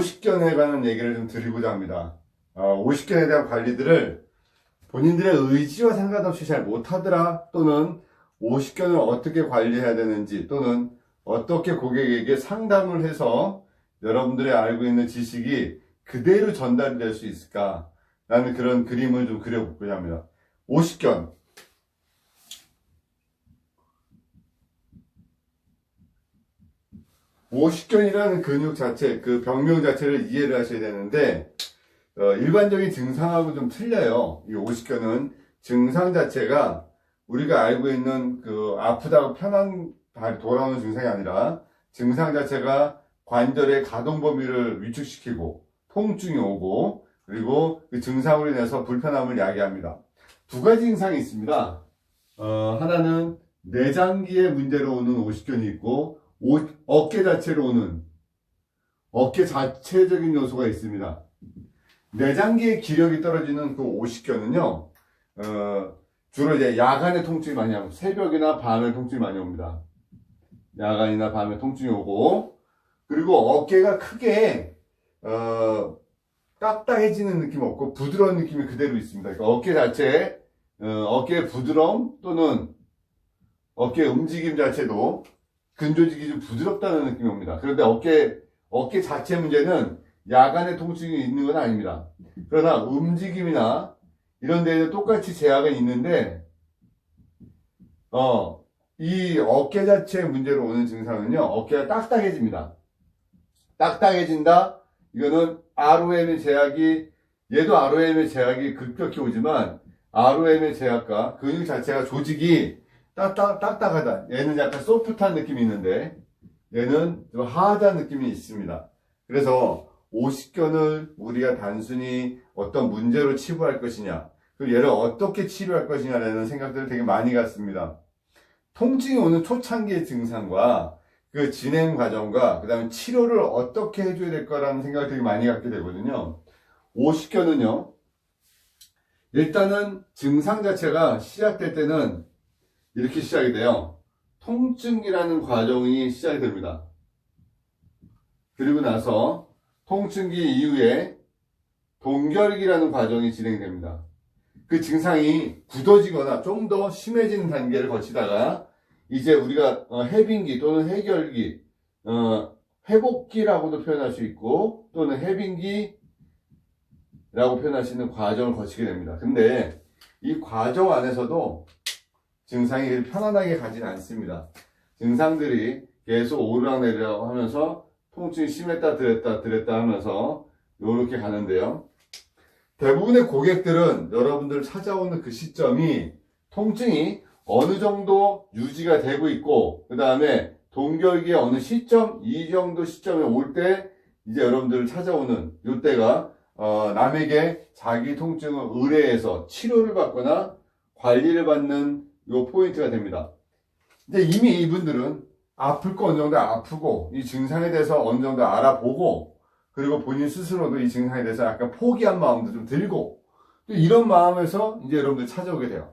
오십견에 관한 얘기를 좀 드리고자 합니다. 오십견에 대한 관리들을 본인들의 의지와 상관없이 잘 못하더라, 또는 오십견을 어떻게 관리해야 되는지, 또는 어떻게 고객에게 상담을 해서 여러분들이 알고 있는 지식이 그대로 전달이 될 수 있을까 라는 그런 그림을 좀 그려보고자 합니다. 오십견, 오십견이라는 근육 자체, 그 병명 자체를 이해를 하셔야 되는데, 일반적인 증상하고 좀 틀려요. 이 오십견은 증상 자체가 우리가 알고 있는 그 아프다고 편한 발이 돌아오는 증상이 아니라, 증상 자체가 관절의 가동 범위를 위축시키고 통증이 오고, 그리고 그 증상으로 인해서 불편함을 야기합니다. 두 가지 증상이 있습니다. 하나는 내장기의 문제로 오는 오십견이 있고, 어깨 자체로 오는, 어깨 자체적인 요소가 있습니다. 내장기의 기력이 떨어지는 그 오십견은요, 주로 이제 야간에 통증이 많이 오고, 새벽이나 밤에 통증이 많이 옵니다. 야간이나 밤에 통증이 오고, 그리고 어깨가 크게, 딱딱해지는 느낌 없고, 부드러운 느낌이 그대로 있습니다. 그러니까 어깨 자체에, 어깨의 부드러움 또는 어깨 움직임 자체도 근조직이 좀 부드럽다는 느낌이 옵니다. 그런데 어깨 자체 문제는 야간에 통증이 있는 건 아닙니다. 그러나 움직임이나 이런 데에는 똑같이 제약은 있는데, 이 어깨 자체 문제로 오는 증상은요, 어깨가 딱딱해집니다. 딱딱해진다? 이거는 ROM의 제약이, 얘도 ROM의 제약이 급격히 오지만, ROM의 제약과 근육 자체가 조직이 딱딱하다. 얘는 약간 소프트한 느낌이 있는데, 얘는 좀 하드한 느낌이 있습니다. 그래서 오십견을 우리가 단순히 어떤 문제로 치부할 것이냐, 그리고 얘를 어떻게 치료할 것이냐라는 생각들을 되게 많이 갖습니다. 통증이 오는 초창기의 증상과 그 진행 과정과 그 다음에 치료를 어떻게 해줘야 될 거라는 생각을 되게 많이 갖게 되거든요. 오십견은요, 일단은 증상 자체가 시작될 때는 이렇게 시작이 돼요. 통증이라는 과정이 시작이 됩니다. 그리고 나서 통증기 이후에 동결기라는 과정이 진행됩니다. 그 증상이 굳어지거나 좀 더 심해지는 단계를 거치다가 이제 우리가 해빙기 또는 해결기, 회복기라고도 표현할 수 있고 또는 해빙기라고 표현할 수 있는 과정을 거치게 됩니다. 근데 이 과정 안에서도 증상이 편안하게 가진 않습니다. 증상들이 계속 오르락내리락 하면서 통증이 심했다 들었다 하면서 이렇게 가는데요. 대부분의 고객들은 여러분들 찾아오는 그 시점이 통증이 어느 정도 유지가 되고 있고, 그 다음에 동결기의 어느 시점, 이 정도 시점에 올 때 이제 여러분들을 찾아오는 이때가 남에게 자기 통증을 의뢰해서 치료를 받거나 관리를 받는 요 포인트가 됩니다. 근데 이미 이분들은 아플 거 어느 정도 아프고 이 증상에 대해서 어느 정도 알아보고, 그리고 본인 스스로도 이 증상에 대해서 약간 포기한 마음도 좀 들고, 또 이런 마음에서 이제 여러분들 찾아오게 돼요.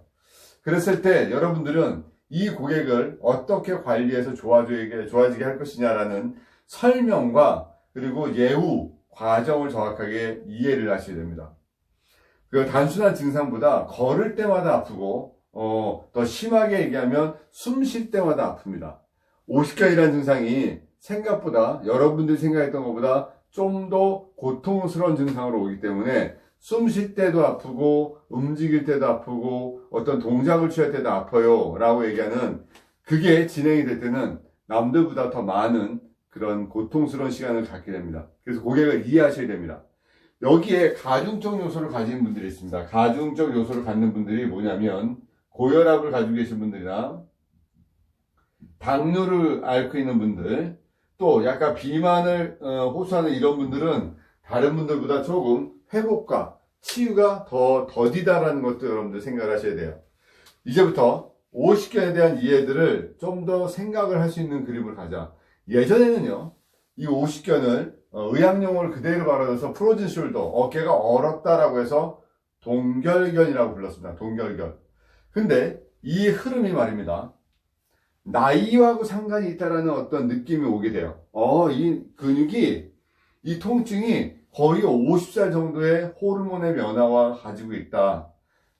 그랬을 때 여러분들은 이 고객을 어떻게 관리해서 좋아지게 할 것이냐라는 설명과 그리고 예우 과정을 정확하게 이해를 하셔야 됩니다. 그 단순한 증상보다 걸을 때마다 아프고, 더 심하게 얘기하면 숨 쉴 때마다 아픕니다. 오십견이라는 증상이 생각보다, 여러분들이 생각했던 것보다 좀 더 고통스러운 증상으로 오기 때문에 숨 쉴 때도 아프고 움직일 때도 아프고 어떤 동작을 취할 때도 아파요 라고 얘기하는, 그게 진행이 될 때는 남들보다 더 많은 그런 고통스러운 시간을 갖게 됩니다. 그래서 고객을 이해하셔야 됩니다. 여기에 가중적 요소를 가진 분들이 있습니다. 가중적 요소를 갖는 분들이 뭐냐면, 고혈압을 가지고 계신 분들이나 당뇨를 앓고 있는 분들, 또 약간 비만을 호소하는 이런 분들은 다른 분들보다 조금 회복과 치유가 더 더디다라는 것도 여러분들 생각을 하셔야 돼요. 이제부터 오십견에 대한 이해들을 좀 더 생각을 할 수 있는 그림을 가자. 예전에는요, 이 오십견을 의학용어를 그대로 발라서 프로즌 숄더, 어깨가 얼었다라고 해서 동결견이라고 불렀습니다. 동결견. 근데 이 흐름이 말입니다, 나이하고 상관이 있다라는 어떤 느낌이 오게 돼요. 이 근육이 이 통증이 거의 50살 정도의 호르몬의 변화와 가지고 있다.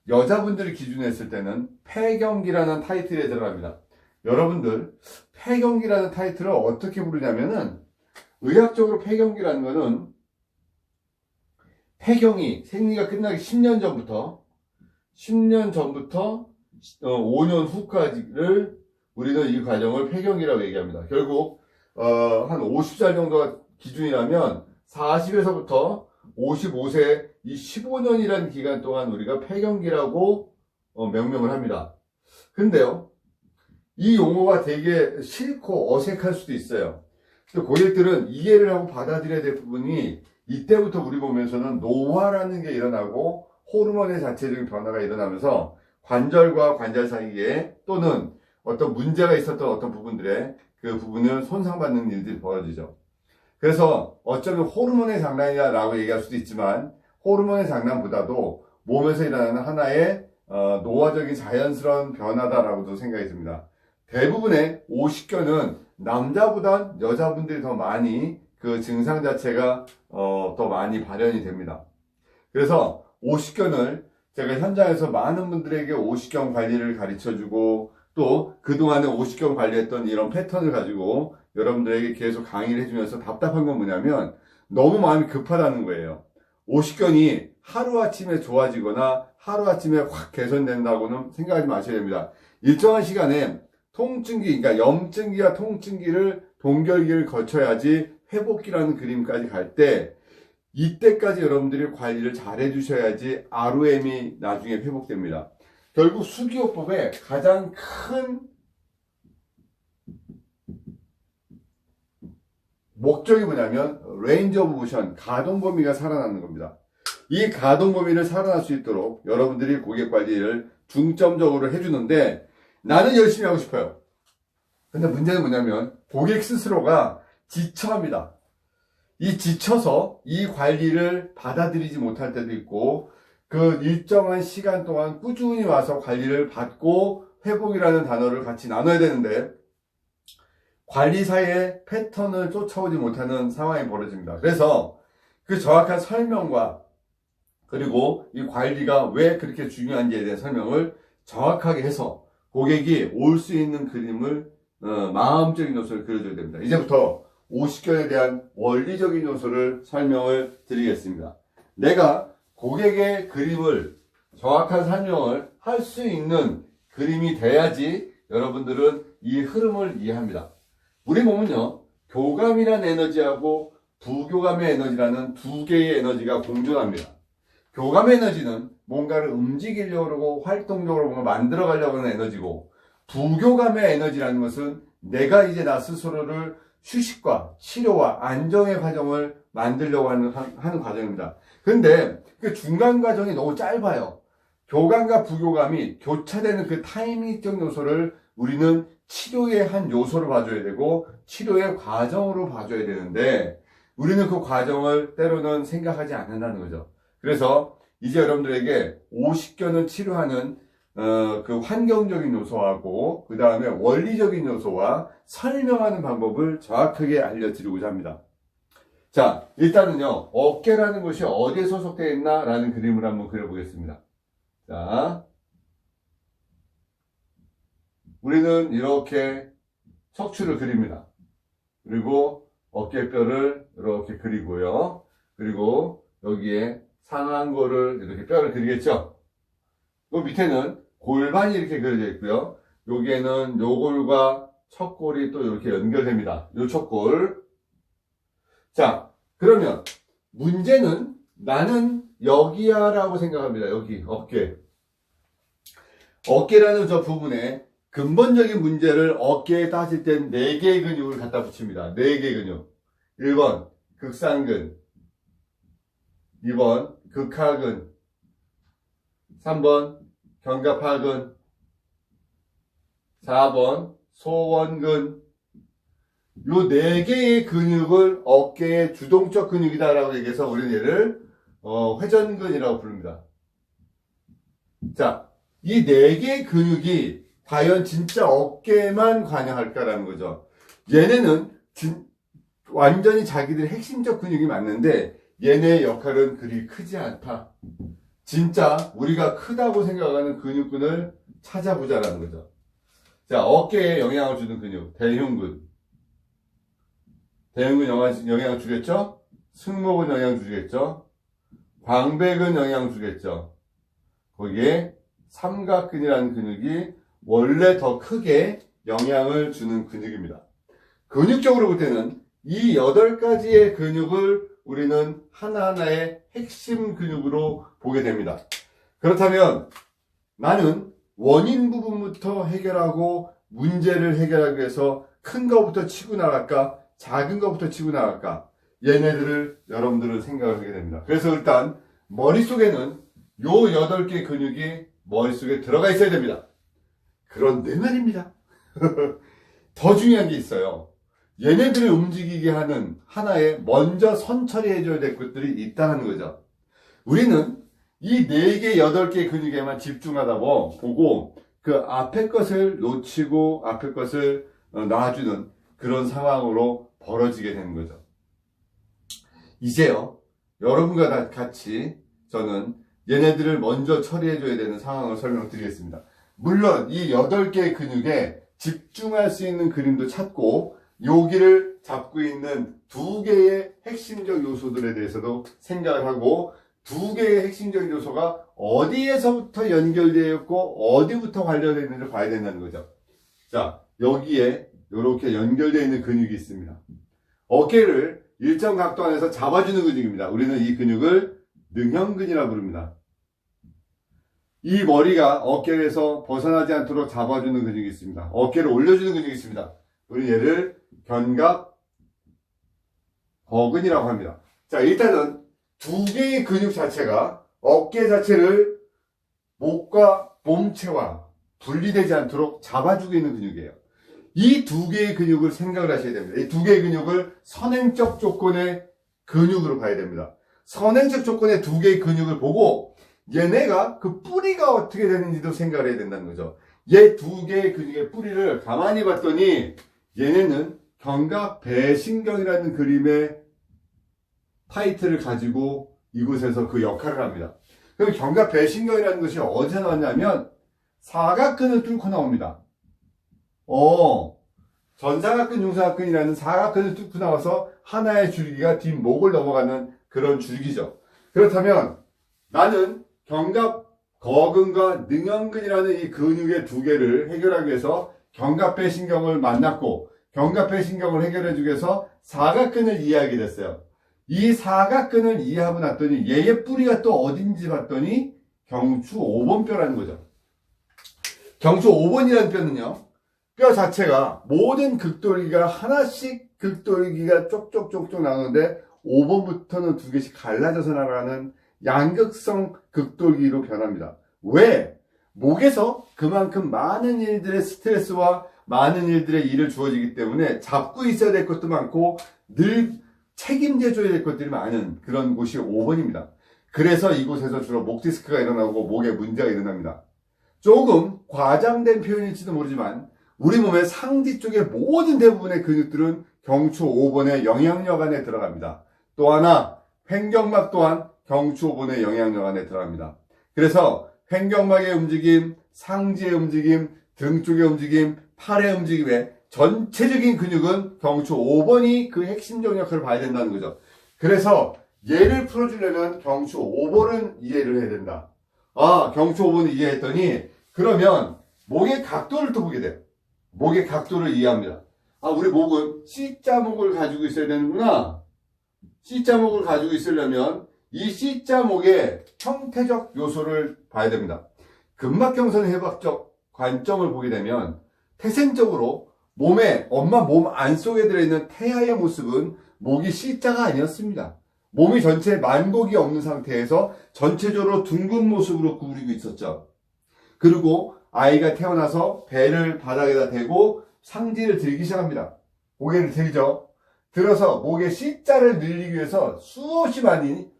여자분들을 기준으로 했을 때는 폐경기라는 타이틀에 들어갑니다. 여러분들, 폐경기라는 타이틀을 어떻게 부르냐면은, 의학적으로 폐경기라는 거는 폐경이 생리가 끝나기 10년 전부터 5년 후까지를 우리는 이 과정을 폐경기라고 얘기합니다. 결국 한 50살 정도가 기준이라면 40에서부터 55세 이 15년이라는 기간 동안 우리가 폐경기라고 명명을 합니다. 근데요, 이 용어가 되게 싫고 어색할 수도 있어요. 고객들은 이해를 하고 받아들여야 될 부분이, 이때부터 우리 몸에서는 노화라는 게 일어나고 호르몬의 자체적인 변화가 일어나면서 관절과 관절 사이에 또는 어떤 문제가 있었던 어떤 부분들에 그 부분을 손상받는 일들이 벌어지죠. 그래서 어쩌면 호르몬의 장난이라고 얘기할 수도 있지만, 호르몬의 장난보다도 몸에서 일어나는 하나의 노화적인 자연스러운 변화다라고도 생각이 듭니다. 대부분의 오십견은 남자보단 여자분들이 더 많이 그 증상 자체가 더 많이 발현이 됩니다. 그래서 오십견을 제가 현장에서 많은 분들에게 오십견 관리를 가르쳐주고, 또 그동안에 오십견 관리했던 이런 패턴을 가지고 여러분들에게 계속 강의를 해주면서 답답한 건 뭐냐면, 너무 마음이 급하다는 거예요. 오십견이 하루아침에 좋아지거나 하루아침에 확 개선된다고는 생각하지 마셔야 됩니다. 일정한 시간에 통증기, 그러니까 염증기와 통증기를 동결기를 거쳐야지 회복기라는 그림까지 갈 때, 이때까지 여러분들이 관리를 잘 해주셔야지 ROM이 나중에 회복됩니다. 결국 수기요법의 가장 큰 목적이 뭐냐면 레인지 오브 모션, 가동 범위가 살아나는 겁니다. 이 가동 범위를 살아날 수 있도록 여러분들이 고객 관리를 중점적으로 해주는데, 나는 열심히 하고 싶어요. 근데 문제는 뭐냐면 고객 스스로가 지쳐합니다. 이 지쳐서 이 관리를 받아들이지 못할 때도 있고, 그 일정한 시간 동안 꾸준히 와서 관리를 받고 회복이라는 단어를 같이 나눠야 되는데, 관리사의 패턴을 쫓아오지 못하는 상황이 벌어집니다. 그래서 그 정확한 설명과, 그리고 이 관리가 왜 그렇게 중요한지에 대한 설명을 정확하게 해서 고객이 올 수 있는 그림을, 마음적인 요소를 그려줘야 됩니다. 이제부터 오십견에 대한 원리적인 요소를 설명을 드리겠습니다. 내가 고객의 그림을, 정확한 설명을 할 수 있는 그림이 돼야지 여러분들은 이 흐름을 이해합니다. 우리 몸은요, 교감이라는 에너지하고 부교감의 에너지라는 두 개의 에너지가 공존합니다. 교감의 에너지는 뭔가를 움직이려고 하고 활동적으로 뭔가 만들어 가려고 하는 에너지고, 부교감의 에너지라는 것은 내가 이제 나 스스로를 휴식과 치료와 안정의 과정을 만들려고 하는 과정입니다. 근데 그 중간 과정이 너무 짧아요. 교감과 부교감이 교차되는 그 타이밍적 요소를 우리는 치료의 한 요소로 봐줘야 되고, 치료의 과정으로 봐줘야 되는데, 우리는 그 과정을 때로는 생각하지 않는다는 거죠. 그래서 이제 여러분들에게 오십견을 치료하는 그 환경적인 요소하고, 그 다음에 원리적인 요소와 설명하는 방법을 정확하게 알려드리고자 합니다. 자, 일단은요, 어깨라는 것이 어디에 소속되어 있나 라는 그림을 한번 그려보겠습니다. 자, 우리는 이렇게 척추를 그립니다. 그리고 어깨뼈를 이렇게 그리고요. 그리고 여기에 상안골을 이렇게 뼈를 그리겠죠. 그 밑에는 골반이 이렇게 그려져 있고요. 여기에는 요골과 척골이 또 이렇게 연결됩니다. 요 척골. 자, 그러면 문제는 나는 여기야 라고 생각합니다. 여기 어깨. 어깨라는 저 부분에 근본적인 문제를 어깨에 따질 땐 4개의 근육을 갖다 붙입니다. 4개의 근육. 1번 극상근, 2번 극하근, 3번 견갑하근, 4번 소원근. 요 4개의 근육을 어깨의 주동적 근육이다라고 얘기해서 우리는 얘를 회전근이라고 부릅니다. 자, 이 4개의 근육이 과연 진짜 어깨에만 관여할까라는 거죠. 얘네는 완전히 자기들의 핵심적 근육이 맞는데 얘네의 역할은 그리 크지 않다. 진짜 우리가 크다고 생각하는 근육군을 찾아보자라는 거죠. 자, 어깨에 영향을 주는 근육, 대흉근. 대흉근 영향을 주겠죠? 승모근 영향을 주겠죠? 광배근 영향을 주겠죠? 거기에 삼각근이라는 근육이 원래 더 크게 영향을 주는 근육입니다. 근육적으로 볼 때는 이 8가지의 근육을 우리는 하나하나의 핵심 근육으로 보게 됩니다. 그렇다면 나는 원인 부분부터 해결하고 문제를 해결하기 위해서 큰 거부터 치고 나갈까? 작은 거부터 치고 나갈까? 얘네들을 여러분들은 생각을 하게 됩니다. 그래서 일단 머릿속에는 요 8개 근육이 머릿속에 들어가 있어야 됩니다. 그런데 말입니다. 더 중요한 게 있어요. 얘네들을 움직이게 하는 하나의 먼저 선처리해줘야 될 것들이 있다는 거죠. 우리는 이 4개, 8개 근육에만 집중하다 보고 그 앞에 것을 놓치고 앞에 것을 놔주는 그런 상황으로 벌어지게 되는 거죠. 이제요, 여러분과 같이 저는 얘네들을 먼저 처리해줘야 되는 상황을 설명드리겠습니다. 물론 이 8개의 근육에 집중할 수 있는 그림도 찾고 여기를 잡고 있는 2개의 핵심적 요소들에 대해서도 생각을 하고 2개의 핵심적 요소가 어디에서부터 연결되어 있고 어디부터 관련되어 있는지 봐야 된다는 거죠. 자, 여기에 이렇게 연결되어 있는 근육이 있습니다. 어깨를 일정 각도 안에서 잡아주는 근육입니다. 우리는 이 근육을 능형근이라고 부릅니다. 이 머리가 어깨에서 벗어나지 않도록 잡아주는 근육이 있습니다. 어깨를 올려주는 근육이 있습니다. 우리 얘를 견갑거근이라고 합니다. 자, 일단은 2개의 근육 자체가 어깨 자체를 목과 몸체와 분리되지 않도록 잡아주고 있는 근육이에요. 이 2개의 근육을 생각을 하셔야 됩니다. 이 2개의 근육을 선행적 조건의 근육으로 봐야 됩니다. 선행적 조건의 2개의 근육을 보고 얘네가 그 뿌리가 어떻게 되는지도 생각을 해야 된다는 거죠. 얘 2개의 근육의 뿌리를 가만히 봤더니 얘네는 견갑배신경이라는 그림의 타이틀을 가지고 이곳에서 그 역할을 합니다. 그럼 견갑배신경이라는 것이 어디서 나왔냐면 사각근을 뚫고 나옵니다. 전사각근, 중사각근이라는 사각근을 뚫고 나와서 하나의 줄기가 뒷목을 넘어가는 그런 줄기죠. 그렇다면 나는 견갑거근과 능형근이라는 이 근육의 2개를 해결하기 위해서 견갑배신경을 만났고 견갑배신경을 해결해주기 위해서 사각근을 이해하게 됐어요. 이 사각근을 이해하고 났더니 얘의 뿌리가 또 어딘지 봤더니 경추 5번뼈라는 거죠. 경추 5번이라는 뼈는요, 뼈 자체가 모든 극돌기가 하나씩 극돌기가 쪽쪽쪽쪽 나오는데 5번부터는 2개씩 갈라져서 나가는 양극성 극돌기로 변합니다. 왜? 목에서 그만큼 많은 일들의 스트레스와 많은 일들의 일을 주어지기 때문에 잡고 있어야 될 것도 많고 늘 책임져줘야 될 것들이 많은 그런 곳이 5번입니다. 그래서 이곳에서 주로 목 디스크가 일어나고 목에 문제가 일어납니다. 조금 과장된 표현일지도 모르지만 우리 몸의 상지 쪽의 모든 대부분의 근육들은 경추 5번의 영향력 안에 들어갑니다. 또 하나 횡격막 또한 경추 5번의 영향력 안에 들어갑니다. 그래서 횡격막의 움직임, 상지의 움직임, 등 쪽의 움직임, 팔의 움직임의 전체적인 근육은 경추 5번이 그 핵심적 역할을 봐야 된다는 거죠. 그래서 얘를 풀어주려면 경추 5번은 이해를 해야 된다. 경추 5번을 이해했더니 그러면 목의 각도를 또 보게 돼요. 목의 각도를 이해합니다. 우리 목은 C자목을 가지고 있어야 되는구나. C자목을 가지고 있으려면 이 C자목의 형태적 요소를 봐야 됩니다. 근막경선 해박적 관점을 보게 되면 태생적으로 몸에 엄마 몸 안속에 들어있는 태아의 모습은 목이 C자가 아니었습니다. 몸이 전체 만곡이 없는 상태에서 전체적으로 둥근 모습으로 구부리고 있었죠. 그리고 아이가 태어나서 배를 바닥에다 대고 상지를 들기 시작합니다. 고개를 들죠. 들어서 목에 C자를 늘리기 위해서 수없이 많이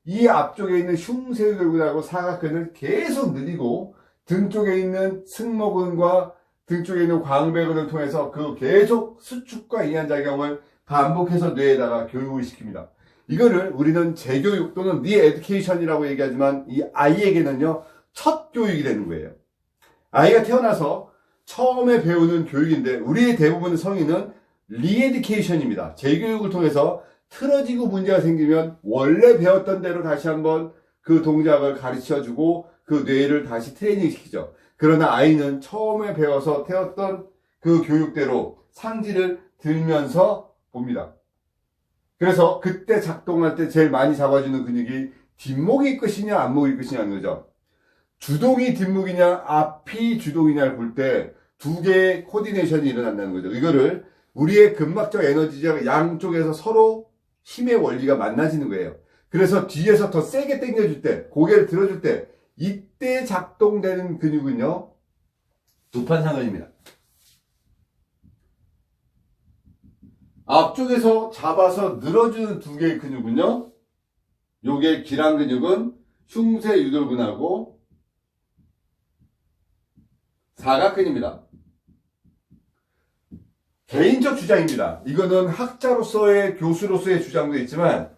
이 앞쪽에 있는 흉쇄근하고 사각근을 계속 늘리고 등 쪽에 있는 승모근과 등 쪽에 있는 광배근을 통해서 그 계속 수축과 이완작용을 반복해서 뇌에다가 교육을 시킵니다. 이거를 우리는 재교육 또는 리에듀케이션이라고 얘기하지만 이 아이에게는요, 첫 교육이 되는 거예요. 아이가 태어나서 처음에 배우는 교육인데 우리의 대부분의 성인은 리에듀케이션입니다. 재교육을 통해서 틀어지고 문제가 생기면 원래 배웠던 대로 다시 한번 그 동작을 가르쳐주고 그 뇌를 다시 트레이닝 시키죠. 그러나 아이는 처음에 배워서 태웠던 그 교육대로 상지를 들면서 봅니다. 그래서 그때 작동할 때 제일 많이 잡아주는 근육이 뒷목일 것이냐 앞목일 것이냐는 거죠. 주동이 뒷목이냐 앞이 주동이냐를 볼 때 두 개의 코디네이션이 일어난다는 거죠. 이거를 우리의 근막적 에너지가 양쪽에서 서로 힘의 원리가 만나지는 거예요. 그래서 뒤에서 더 세게 당겨줄 때, 고개를 들어줄 때 이때 작동되는 근육은요, 두판상근입니다. 앞쪽에서 잡아서 늘어주는 두 개의 근육은요, 요게 기랑 근육은 흉쇄유돌근하고 사각근입니다. 개인적 주장입니다. 이거는 학자로서의, 교수로서의 주장도 있지만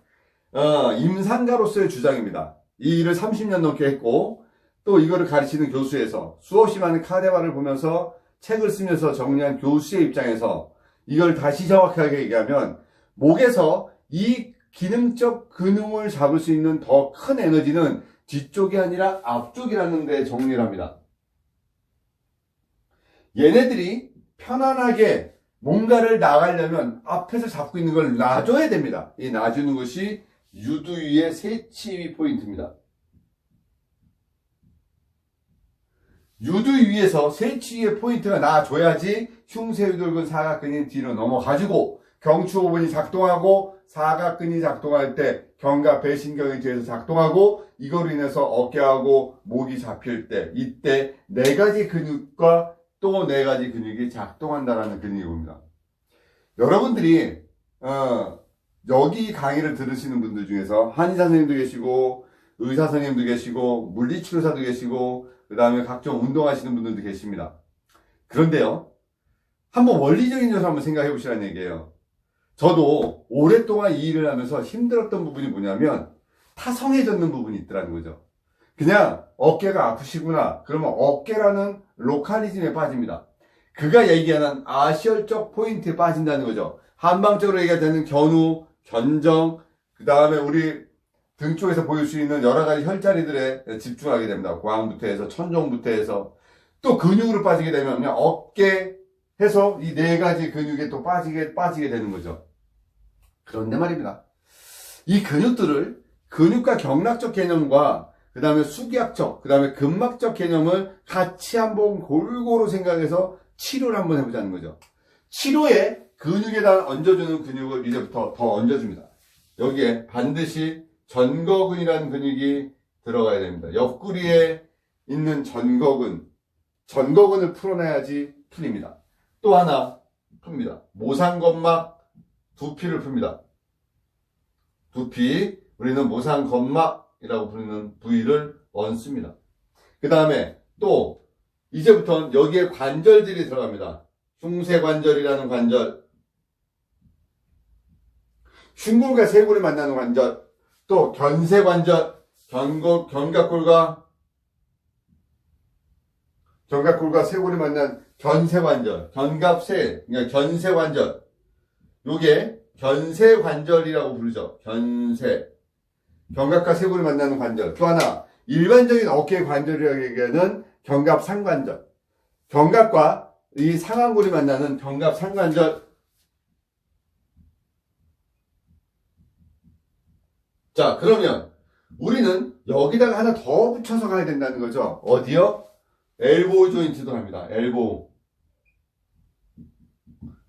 임상가로서의 주장입니다. 이 일을 30년 넘게 했고 또 이거를 가르치는 교수에서 수없이 많은 카데바를 보면서 책을 쓰면서 정리한 교수의 입장에서 이걸 다시 정확하게 얘기하면 목에서 이 기능적 근육을 잡을 수 있는 더 큰 에너지는 뒤쪽이 아니라 앞쪽이라는 데 정리를 합니다. 얘네들이 편안하게 뭔가를 나가려면 앞에서 잡고 있는 걸 놔줘야 됩니다. 이 놔주는 것이 유두위의 세치위 포인트입니다. 유두위에서 세치위의 포인트가 놔줘야지 흉쇄유돌근 사각근이 뒤로 넘어가지고 경추5번이 작동하고 사각근이 작동할 때 견갑 배신경이 뒤에서 작동하고 이거로 인해서 어깨하고 목이 잡힐 때 이때 네 가지 근육과 또 네 가지 근육이 작동한다는 근육이 옵니다. 여러분들이 여기 강의를 들으시는 분들 중에서 한의사 선생님도 계시고 의사 선생님도 계시고 물리치료사도 계시고 그 다음에 각종 운동하시는 분들도 계십니다. 그런데요, 한번 원리적인 요소 한번 생각해 보시라는 얘기예요. 저도 오랫동안 이 일을 하면서 힘들었던 부분이 뭐냐면 타성해졌는 부분이 있더라는 거죠. 그냥 어깨가 아프시구나 그러면 어깨라는 로컬리즘에 빠집니다. 그가 얘기하는 아시얼적 포인트에 빠진다는 거죠. 한방적으로 얘기하자면 견우, 견정, 그 다음에 우리 등 쪽에서 보일 수 있는 여러 가지 혈자리들에 집중하게 됩니다. 고항부터 해서 천정부터 해서 또 근육으로 빠지게 되면 그냥 어깨 해서 이 네 가지 근육에 또 빠지게 되는 거죠. 그런데 말입니다. 이 근육들을 근육과 경락적 개념과 그 다음에 수기학적, 그 다음에 근막적 개념을 같이 한번 골고루 생각해서 치료를 한번 해보자는 거죠. 치료에 근육에다 얹어주는 근육을 이제부터 더 얹어줍니다. 여기에 반드시 전거근이라는 근육이 들어가야 됩니다. 옆구리에 있는 전거근을 풀어내야지 풀립니다. 또 하나 풉니다. 모상건막 두피를 풉니다. 두피, 우리는 모상건막이라고 부르는 부위를 얹습니다. 그 다음에 또 이제부터는 여기에 관절들이 들어갑니다. 흉쇄관절이라는 관절, 흉골과 쇄골이 만나는 관절, 또 견쇄관절, 견갑골과 쇄골이 만난 견쇄관절, 견갑쇄, 그러니까 견쇄관절. 요게 견쇄관절이라고 부르죠. 견갑과 쇄골이 만나는 관절. 또 하나, 일반적인 어깨 관절이라고 얘기하는 견갑상관절. 견갑과 이 상완골이 만나는 견갑상관절. 자, 그러면 우리는 여기다가 하나 더 붙여서 가야 된다는 거죠. 어디요? 엘보우 조인트도 합니다. 엘보우.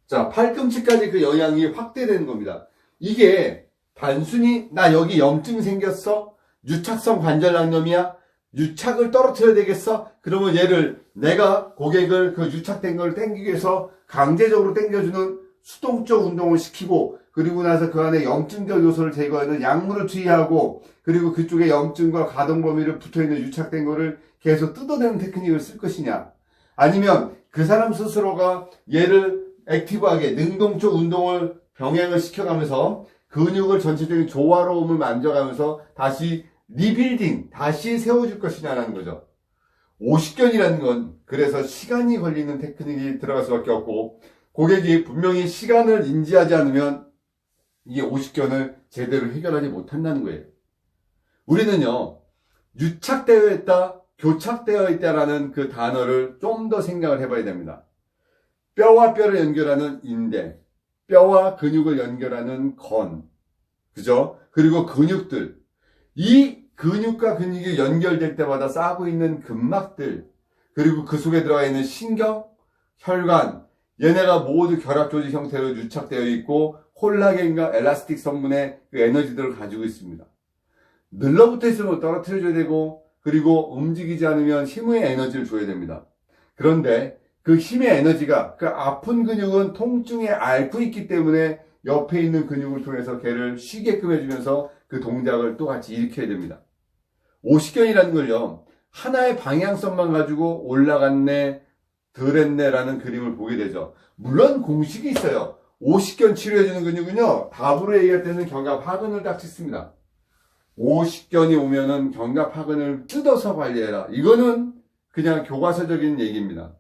자, 팔꿈치까지 그 영향이 확대되는 겁니다. 이게 단순히 나 여기 염증 생겼어? 유착성 관절낭염이야? 유착을 떨어뜨려야 되겠어? 그러면 얘를 내가 고객을 그 유착된 걸 당기기 위해서 강제적으로 당겨주는 수동적 운동을 시키고 그리고 나서 그 안에 염증적 요소를 제거하는 약물을 투여하고 그리고 그쪽에 염증과 가동 범위를 붙어있는 유착된 거를 계속 뜯어내는 테크닉을 쓸 것이냐, 아니면 그 사람 스스로가 얘를 액티브하게 능동적 운동을 병행을 시켜가면서 근육을 전체적인 조화로움을 만져가면서 다시 리빌딩, 다시 세워줄 것이냐라는 거죠. 50견이라는 건 그래서 시간이 걸리는 테크닉이 들어갈 수밖에 없고, 고객이 분명히 시간을 인지하지 않으면 이 50견을 제대로 해결하지 못한다는 거예요. 우리는요, 유착되어 있다, 교착되어 있다라는 그 단어를 좀 더 생각을 해봐야 됩니다. 뼈와 뼈를 연결하는 인대, 뼈와 근육을 연결하는 건, 그죠? 그리고 근육들, 이 근육과 근육이 연결될 때마다 쌓고 있는 근막들, 그리고 그 속에 들어가 있는 신경, 혈관, 얘네가 모두 결합 조직 형태로 유착되어 있고 콜라겐과 엘라스틱 성분의 그 에너지들을 가지고 있습니다. 늘러붙어 있으면 떨어뜨려줘야 되고, 그리고 움직이지 않으면 힘의 에너지를 줘야 됩니다. 그런데 그 힘의 에너지가, 그 아픈 근육은 통증에 앓고 있기 때문에 옆에 있는 근육을 통해서 걔를 쉬게끔 해주면서 그 동작을 또 같이 일으켜야 됩니다. 50견이라는 걸요, 하나의 방향성만 가지고 올라갔네, 덜했네라는 그림을 보게 되죠. 물론 공식이 있어요. 50견 치료해주는 근육은요, 답으로 얘기할 때는 견갑하근을 딱 찢습니다. 50견이 오면은 견갑하근을 뜯어서 관리해라. 이거는 그냥 교과서적인 얘기입니다.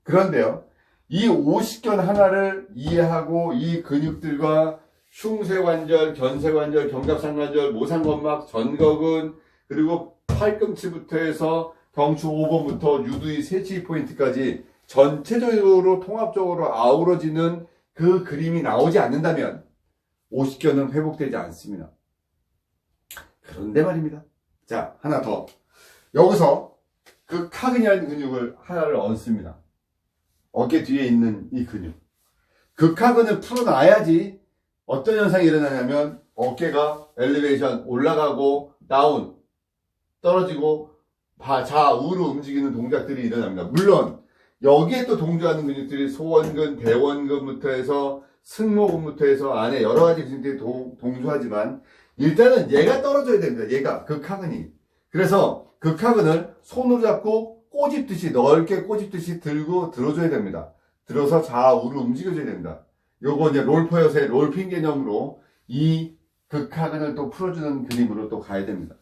그런데요, 이 50견 하나를 이해하고 이 근육들과 흉쇄관절, 견쇄관절, 견갑상관절, 모상건막, 전거근, 그리고 팔꿈치부터 해서 경추 5번부터 유두의 세치 포인트까지 전체적으로 통합적으로 아우러지는 그 그림이 나오지 않는다면 50견은 회복되지 않습니다. 그런데 말입니다. 자, 하나 더. 여기서 그 카근이라는 근육을 하나를 얹습니다. 어깨 뒤에 있는 이 근육. 그 카근을 풀어놔야지 어떤 현상이 일어나냐면 어깨가 엘리베이션 올라가고 다운, 떨어지고 좌우로 움직이는 동작들이 일어납니다. 물론 여기에 또 동조하는 근육들이 소원근, 대원근부터 해서 승모근부터 해서 안에 여러 가지 근육들이 동조하지만 일단은 얘가 떨어져야 됩니다. 얘가, 그 카근이. 그래서 그 카근을 손으로 잡고 꼬집듯이, 넓게 꼬집듯이 들고 들어줘야 됩니다. 들어서 좌우로 움직여줘야 됩니다. 요거 이제 롤퍼여서의 롤핀 개념으로 이 극하근을 또 풀어주는 그림으로 또 가야 됩니다.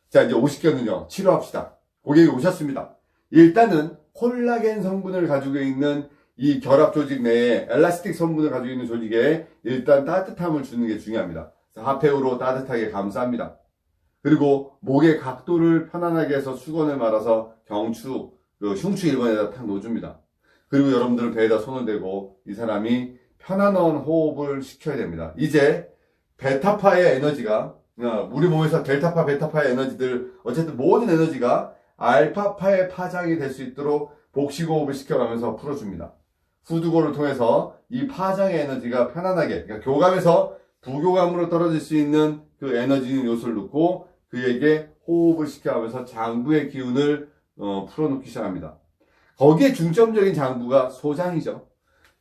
자, 이제 50견은요, 치료합시다. 고객이 오셨습니다. 일단은 콜라겐 성분을 가지고 있는 이 결합 조직 내에 엘라스틱 성분을 가지고 있는 조직에 일단 따뜻함을 주는 게 중요합니다. 핫팩으로 따뜻하게 감쌉니다. 그리고 목의 각도를 편안하게 해서 수건을 말아서 경추, 흉추 1번에다 탁 놓아줍니다. 그리고 여러분들은 배에다 손을 대고 이 사람이 편안한 호흡을 시켜야 됩니다. 이제 베타파의 에너지가, 우리 몸에서 델타파, 베타파의 에너지들, 어쨌든 모든 에너지가 알파파의 파장이 될 수 있도록 복식호흡을 시켜가면서 풀어줍니다. 후두골을 통해서 이 파장의 에너지가 편안하게, 그러니까 교감에서 부교감으로 떨어질 수 있는 그 에너지 요소를 넣고 그에게 호흡을 시켜가면서 장부의 기운을 풀어놓기 시작합니다. 거기에 중점적인 장부가 소장이죠.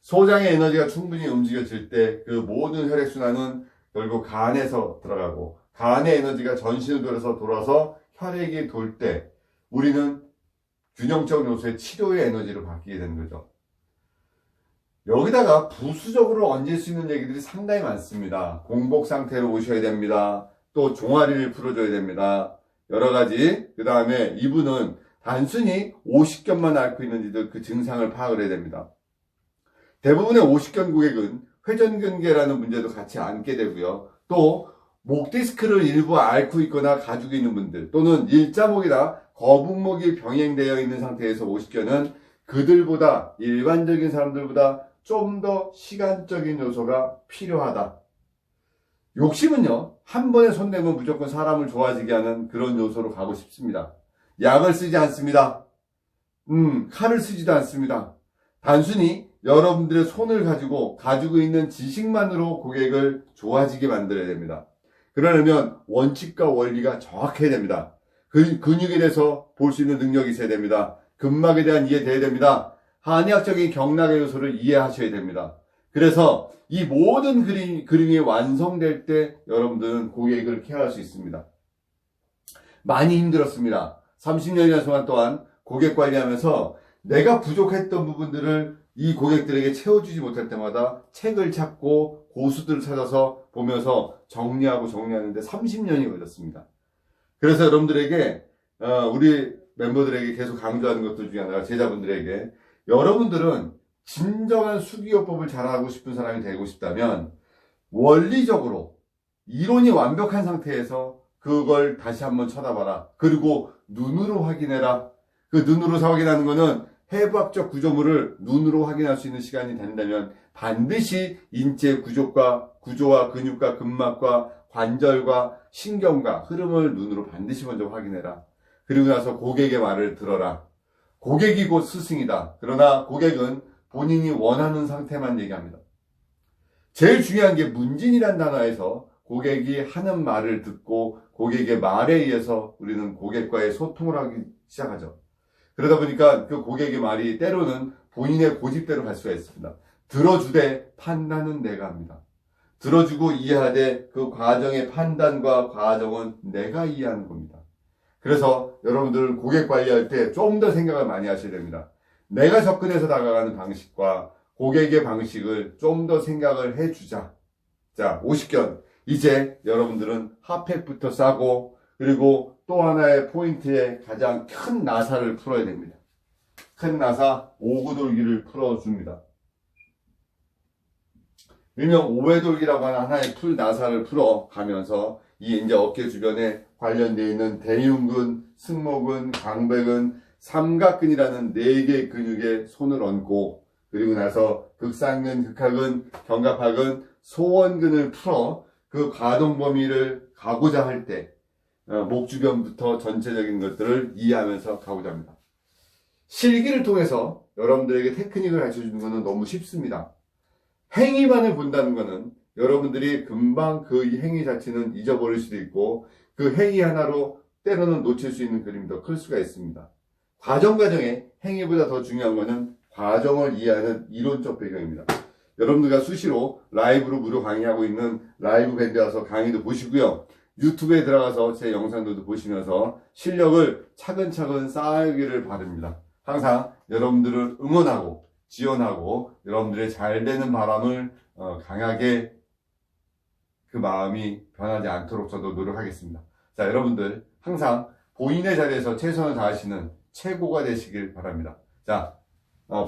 소장의 에너지가 충분히 움직여질 때 그 모든 혈액순환은 결국 간에서 들어가고 간의 에너지가 전신을 돌아서 혈액이 돌 때 우리는 균형적 요소의 치료의 에너지로 바뀌게 되는 거죠. 여기다가 부수적으로 얹을 수 있는 얘기들이 상당히 많습니다. 공복 상태로 오셔야 됩니다. 또 종아리를 풀어줘야 됩니다. 여러 가지. 그 다음에 이분은 단순히 50견만 앓고 있는지도 그 증상을 파악을 해야 됩니다. 대부분의 50견 고객은 회전근개라는 문제도 같이 안게 되고요. 또 목 디스크를 일부 앓고 있거나 가지고 있는 분들, 또는 일자목이나 거북목이 병행되어 있는 상태에서 50견은 그들보다, 일반적인 사람들보다 좀 더 시간적인 요소가 필요하다. 욕심은요, 한 번에 손 대면 무조건 사람을 좋아지게 하는 그런 요소로 가고 싶습니다. 약을 쓰지 않습니다. 칼을 쓰지도 않습니다. 단순히 여러분들의 손을 가지고 있는 지식만으로 고객을 좋아지게 만들어야 됩니다. 그러려면 원칙과 원리가 정확해야 됩니다. 근육에 대해서 볼 수 있는 능력이 있어야 됩니다. 근막에 대한 이해 돼야 됩니다. 한의학적인 경락의 요소를 이해하셔야 됩니다. 그래서 이 모든 그림이 완성될 때 여러분들은 고객을 케어할 수 있습니다. 많이 힘들었습니다. 30년이나 동안 고객 관리하면서 내가 부족했던 부분들을 이 고객들에게 채워주지 못할 때마다 책을 찾고 고수들을 찾아서 보면서 정리하는데 30년이 걸렸습니다. 그래서 여러분들에게 우리 멤버들에게 계속 강조하는 것들 중에 하나가 제자분들에게 여러분들은 진정한 수기요법을 잘하고 싶은 사람이 되고 싶다면 원리적으로 이론이 완벽한 상태에서 그걸 다시 한번 쳐다봐라. 그리고 눈으로 확인해라. 그 눈으로 확인하는 거는 해부학적 구조물을 눈으로 확인할 수 있는 시간이 된다면 반드시 인체 구조와 근육과 근막과 관절과 신경과 흐름을 눈으로 반드시 먼저 확인해라. 그리고 나서 고객의 말을 들어라. 고객이 곧 스승이다. 그러나 고객은 본인이 원하는 상태만 얘기합니다. 제일 중요한 게 문진이란 단어에서 고객이 하는 말을 듣고 고객의 말에 의해서 우리는 고객과의 소통을 하기 시작하죠. 그러다 보니까 그 고객의 말이 때로는 본인의 고집대로 갈 수가 있습니다. 들어주되 판단은 내가 합니다. 들어주고 이해하되 그 과정의 판단과 과정은 내가 이해하는 겁니다. 그래서 여러분들 고객 관리할 때 좀 더 생각을 많이 하셔야 됩니다. 내가 접근해서 다가가는 방식과 고객의 방식을 좀 더 생각을 해주자. 자, 50견. 이제 여러분들은 핫팩부터 싸고 그리고 또 하나의 포인트에 가장 큰 나사를 풀어야 됩니다. 큰 나사 5구돌기를 풀어줍니다. 일명 5회돌기라고 하는 하나의 풀 나사를 풀어가면서 이 이제 어깨 주변에 관련되어 있는 대흉근, 승모근, 광배근, 삼각근이라는 4개의 근육에 손을 얹고 그리고 나서 극상근, 극하근, 견갑하근, 소원근을 풀어 그 가동 범위를 가고자 할 때 목 주변부터 전체적인 것들을 이해하면서 가고자 합니다. 실기를 통해서 여러분들에게 테크닉을 가르쳐주는 것은 너무 쉽습니다. 행위만을 본다는 것은 여러분들이 금방 그 행위 자체는 잊어버릴 수도 있고 그 행위 하나로 때로는 놓칠 수 있는 그림이 더 클 수가 있습니다. 과정에 행위보다 더 중요한 것은 과정을 이해하는 이론적 배경입니다. 여러분들과 수시로 라이브로 무료 강의하고 있는 라이브 밴드에 와서 강의도 보시고요. 유튜브에 들어가서 제 영상들도 보시면서 실력을 차근차근 쌓기를 바랍니다. 항상 여러분들을 응원하고 지원하고 여러분들의 잘 되는 바람을 강하게 그 마음이 변하지 않도록 저도 노력하겠습니다. 자, 여러분들 항상 본인의 자리에서 최선을 다하시는 최고가 되시길 바랍니다. 자,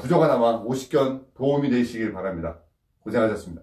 부족하나마 50견 도움이 되시길 바랍니다. 고생하셨습니다.